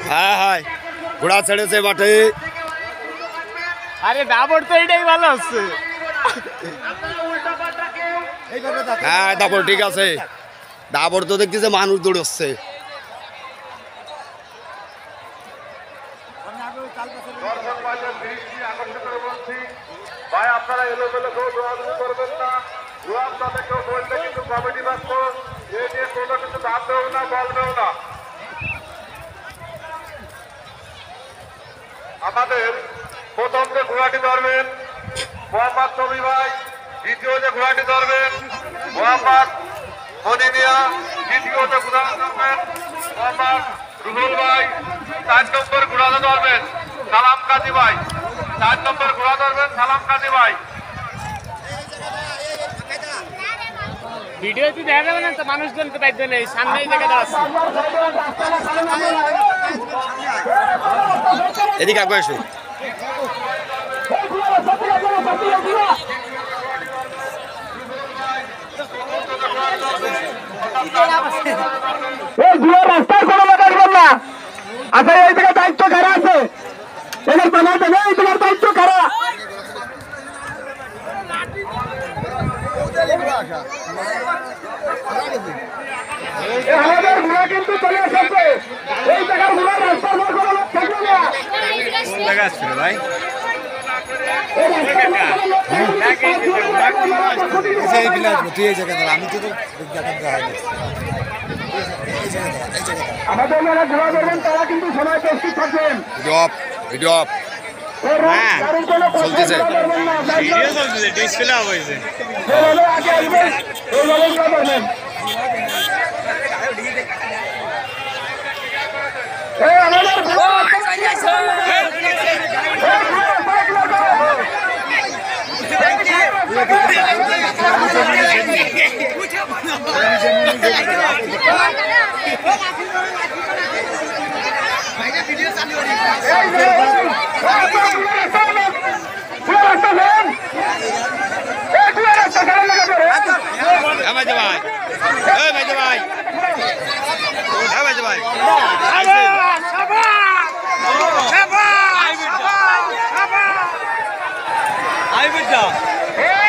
হ্যাঁ হ্যাঁ ঘোড়া ছেড়েছে মাঠে। আরে দাবর তো এটাই ভালো হচ্ছে। হ্যাঁ দাবর ঠিক আছে, দাবর তো দেখতেছে মানুষ দৌড়চ্ছে। ভাই আপনারা এলোমেলো কেউ দৌড়াদৌড়ি করবেন না, দৌড়ান তাতে কেউ বললে কিন্তু কমিটি ব্যস্ত, এ নিয়ে কোনো কিছু ভাববেও না, বলবেও না। আমাদের প্রথম যে ঘোড়াটি ধরবেন মোহাম্মদ শমী ভাই, দ্বিতীয় যে ঘোড়াটি ধরবেন মোহাম্মদ মনিমিয়া, তৃতীয় যে ঘোড়াটি ধরবেন মোহাম্মদ রুহুল ভাই, 4 নম্বর ঘোড়াটা ধরবেন সালাম কাজী ভাই, 4 নম্বর ঘোড়া ধরবেন সালাম কাজী ভাই। ভিডিওতে দেখা যাবে না তো, মানুষজন তো বাইতে নেই, সামনেই দেখা যাচ্ছে। এদিকে আগে এসো। রাস্তায় কোনো লোক আসবেন না। আচ্ছা এই জায়গায় দায়িত্ব কারা আছে? এদের বানাতে নেই, তোমার দায়িত্ব কারা? আমাদের ঘোড়া কিন্তু চলে এসেছে। এই জায়গার ঘোড়া রাস্তার মোড় কোনো লোক থাকবে না। কোন জায়গা আসছে ভাই? আমাদের যারা ঘোড়া ধরবেন তারা কিন্তু সময় প্রস্তুত থাকবেন। ভিডিও অফ চলতেছে। ভিডিও চলতেছে, ডিসপ্লে অফ হয়েছে। আগে আসবেন, এইভাবে ঘোড়া ধরবেন। আমাদের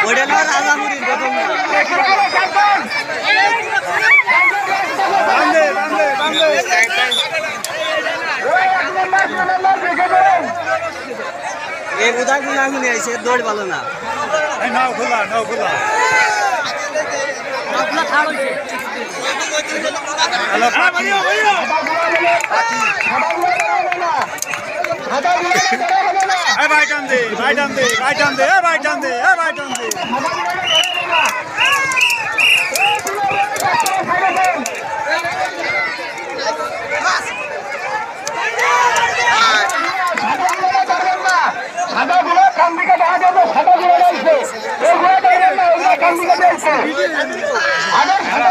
ওইটা না রাজামুড়ির প্রথম না। এই উদয় গুণাগুনি আছে, দৌড় ভালো না। নাও খোলা, নাও খোলা। ভাই টান দে, ভাই টান দে, ভাই টান দে, ভাই টান দে, ভাই টান দে। সাদা গুলো কান দিকে দেখা যাবে, সাদা গুলো রয়েছে, ওই গুলো দেখবেন না, ওগুলো কান দিকে রয়েছে। আগে সাদা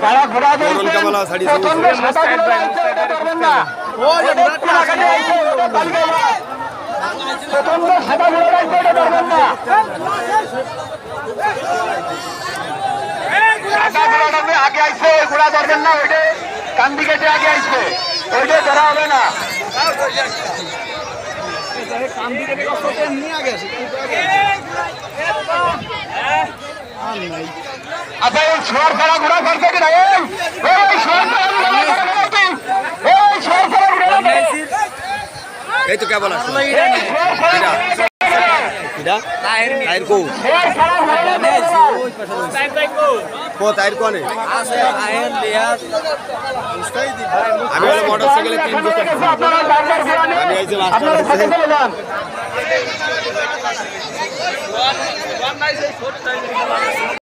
তারা ঘোড়া ধরছেন, প্রথমে সাদা ঘোড়া রয়েছে, এটা দেখবেন না। প্রথমে সাদা ঘোড়া রয়েছে, এটা দেখবেন না। সাদা ঘোড়াটা আগে আইছে, ওই ঘোড়া ধরবেন না, ওইটা কান্দি কেটে আগে আইছে, ওইটা ধরা হবে না। আচ্ছা এই ছোয়ার ফেরা ঘোড়া করছে কিনা? এই তো কেবল আসলো। টায়ার কো টায়ার কোনে? আমি হলো মোটরসাইকেলে 3 বছর আমি এই যে মাস্টার